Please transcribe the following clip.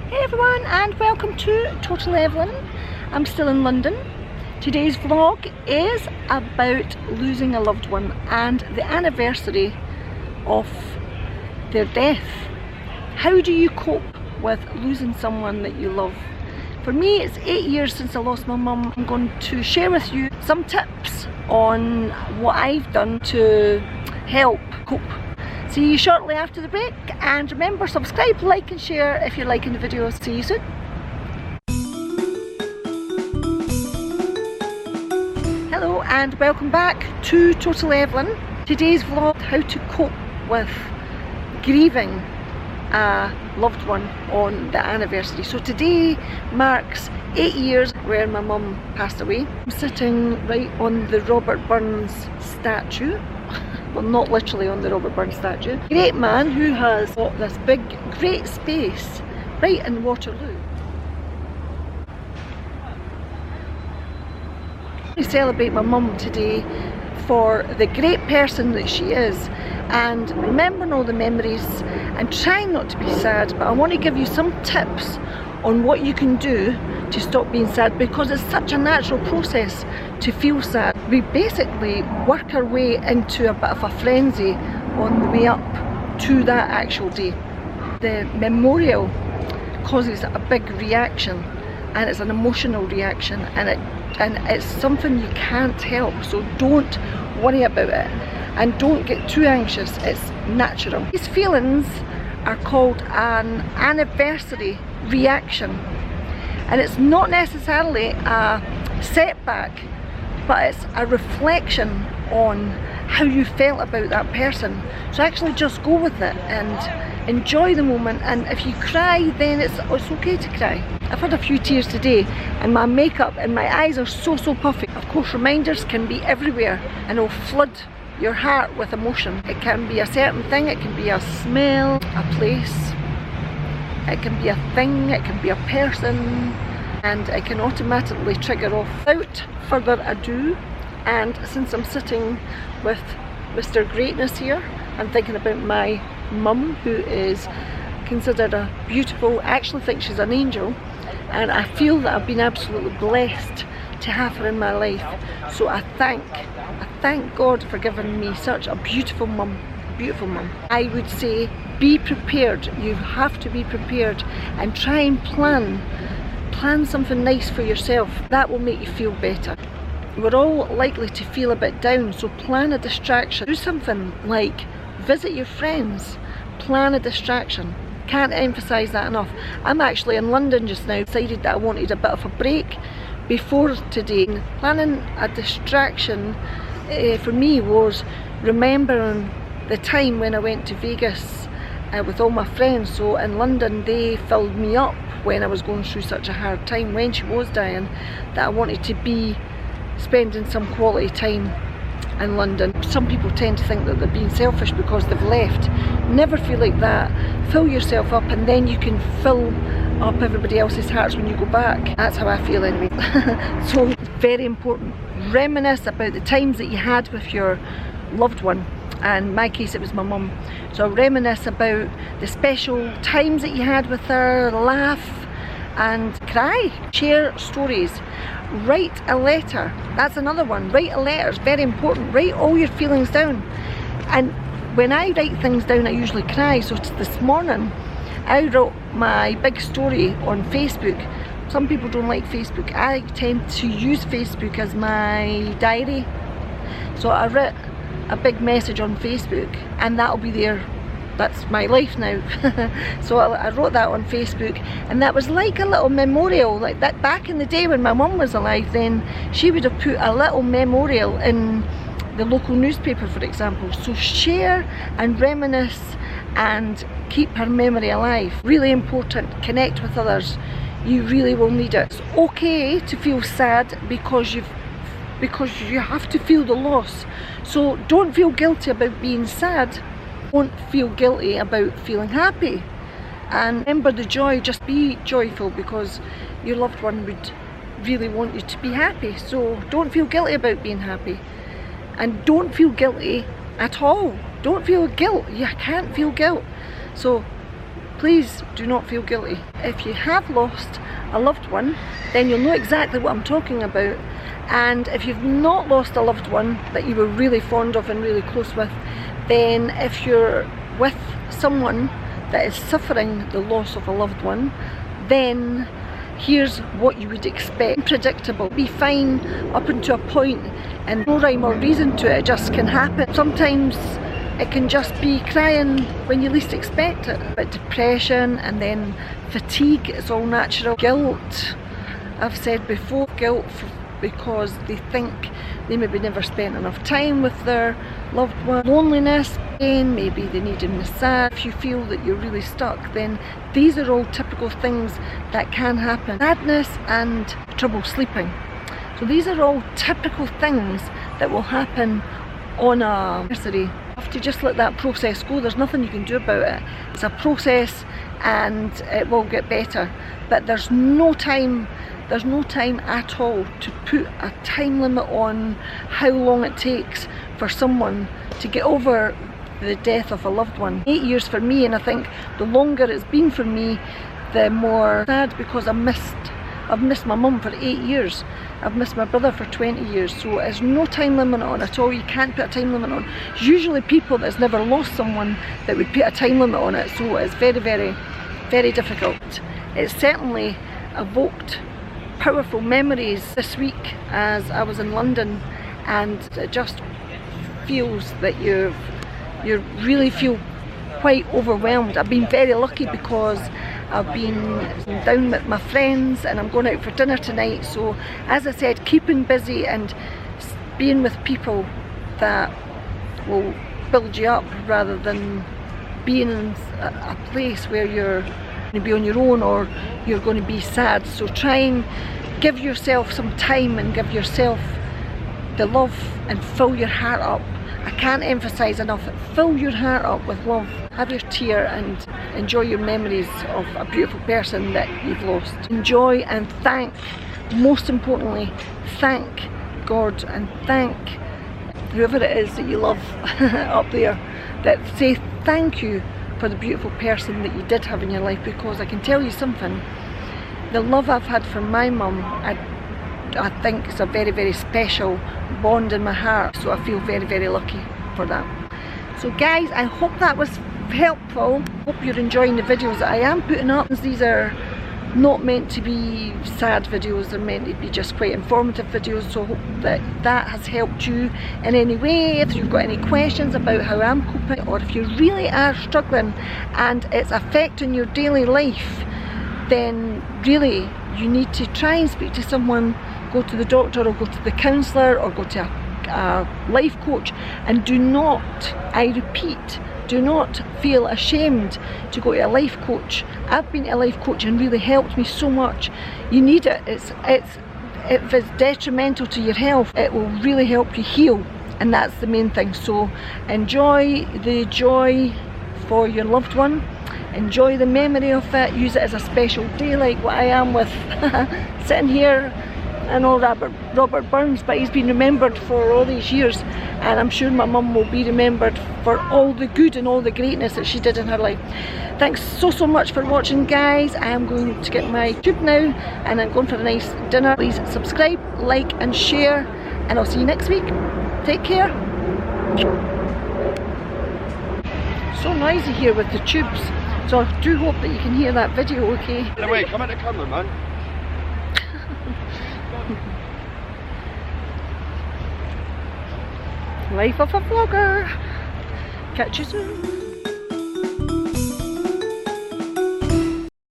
Hey everyone, and welcome to Total Evelyn. I'm still in London. Today's vlog is about losing a loved one and the anniversary of their death. How do you cope with losing someone that you love? For me, it's 8 years since I lost my mum. I'm going to share with you some tips on what I've done to help cope. See you shortly after the break, and remember, subscribe, like and share if you're liking the videos. See you soon. Hello and welcome back to Total Evelyn. Today's vlog, how to cope with grieving a loved one on the anniversary. So today marks 8 years where my mum passed away. I'm sitting right on the Robert Burns statue. Well, not literally on the Robert Burns statue. Great man who has got this big, great space right in Waterloo. I celebrate my mum today for the great person that she is, and remembering all the memories and trying not to be sad, but I want to give you some tips on what you can do to stop being sad, because it's such a natural process to feel sad. We basically work our way into a bit of a frenzy on the way up to that actual day. The memorial causes a big reaction, and it's an emotional reaction, and it's something you can't help, so don't worry about it and don't get too anxious. It's natural. These feelings are called an anniversary reaction, and it's not necessarily a setback, but it's a reflection on how you felt about that person. So actually just go with it and enjoy the moment, and if you cry, then it's okay to cry. I've had a few tears today, and my makeup and my eyes are so puffy. Of course, reminders can be everywhere and it'll flood your heart with emotion. It can be a certain thing, it can be a smell, a place, it can be a thing, it can be a person, and it can automatically trigger off. Without further ado, and since I'm sitting with Mr. Greatness here, I'm thinking about my mum, who is considered a beautiful, I actually think she's an angel, and I feel that I've been absolutely blessed to have her in my life. So I thank God for giving me such a beautiful mum. Beautiful mum. I would say be prepared. You have to be prepared and try and plan something nice for yourself. That will make you feel better. We're all likely to feel a bit down, so plan a distraction. Do something like visit your friends. Plan a distraction. Can't emphasize that enough. I'm actually in London just now. Decided that I wanted a bit of a break before today. Planning a distraction for me was remembering the time when I went to Vegas with all my friends. So in London, they filled me up when I was going through such a hard time when she was dying, that I wanted to be spending some quality time in London. Some people tend to think that they're being selfish because they've left. Never feel like that. Fill yourself up, and then you can fill up everybody else's hearts when you go back. That's how I feel anyway. So it's very important. Reminisce about the times that you had with your loved one. And in my case it was my mum. So reminisce about the special times that you had with her, laugh and cry. Share stories. Write a letter. That's another one. Write a letter. It's very important. Write all your feelings down. And when I write things down, I usually cry. So this morning I wrote my big story on Facebook. Some people don't like Facebook. I tend to use Facebook as my diary. So I wrote a big message on Facebook, and that'll be there. That's my life now. So I wrote that on Facebook, and that was like a little memorial. Like that back in the day when my mum was alive, then she would have put a little memorial in the local newspaper, for example. So share and reminisce and keep her memory alive. Really important. Connect with others. You really will need it. It's okay to feel sad because you have to feel the loss. So don't feel guilty about being sad. Don't feel guilty about feeling happy. And remember the joy. Just be joyful, because your loved one would really want you to be happy. So don't feel guilty about being happy. And don't feel guilty at all. Don't feel guilt. You can't feel guilt. So please do not feel guilty. If you have lost a loved one, then you'll know exactly what I'm talking about. And if you've not lost a loved one that you were really fond of and really close with, then if you're with someone that is suffering the loss of a loved one, then here's what you would expect. Predictable, be fine up until a point, and no rhyme or reason to it, it just can happen. Sometimes it can just be crying when you least expect it. But depression and then fatigue is all natural. Guilt, I've said before, guilt because they think they maybe never spent enough time with their loved one. Loneliness, pain, maybe they need a massage. If you feel that you're really stuck, then these are all typical things that can happen. Sadness and trouble sleeping. So these are all typical things that will happen on a anniversary. You have to just let that process go. There's nothing you can do about it. It's a process and it will get better. But there's no time at all to put a time limit on how long it takes for someone to get over the death of a loved one. 8 years for me, and I think the longer it's been for me, the more sad, because I've missed my mum for 8 years. I've missed my brother for 20 years, so there's no time limit on at all. You can't put a time limit on. It's usually people that's never lost someone that would put a time limit on it, so it's very, very, very difficult. It certainly evoked powerful memories this week as I was in London, and it just feels that you really feel quite overwhelmed. I've been very lucky because I've been down with my friends and I'm going out for dinner tonight, so as I said, keeping busy and being with people that will build you up rather than being in a place where you're going to be on your own or you're going to be sad. So try and give yourself some time and give yourself the love and fill your heart up. I can't emphasize enough, fill your heart up with love. Have your tear and enjoy your memories of a beautiful person that you've lost. Enjoy and thank, most importantly, thank God and thank whoever it is that you love up there, that say thank you for the beautiful person that you did have in your life, because I can tell you something, the love I've had from my mum, I think it's a very, very special bond in my heart, so I feel very, very lucky for that. So guys, I hope that was helpful. Hope you're enjoying the videos that I am putting up. These are not meant to be sad videos, they're meant to be just quite informative videos, so I hope that that has helped you in any way. If you've got any questions about how I'm coping, or if you really are struggling and it's affecting your daily life, then really you need to try and speak to someone, go to the doctor or go to the counsellor or go to a life coach, and do not, I repeat, do not feel ashamed to go to a life coach. I've been to a life coach and really helped me so much. You need it. If it's detrimental to your health, it will really help you heal, and that's the main thing. So enjoy the joy for your loved one. Enjoy the memory of it. Use it as a special day, like what I am with sitting here. I know Robert Burns, but he's been remembered for all these years, and I'm sure my mum will be remembered for all the good and all the greatness that she did in her life. Thanks so much for watching, guys. I am going to get my tube now and I'm going for a nice dinner. Please subscribe, like and share, and I'll see you next week. Take care. So noisy here with the tubes, so I do hope that you can hear that video okay. Wait, come at the camera, man. Life of a vlogger. Catch you soon.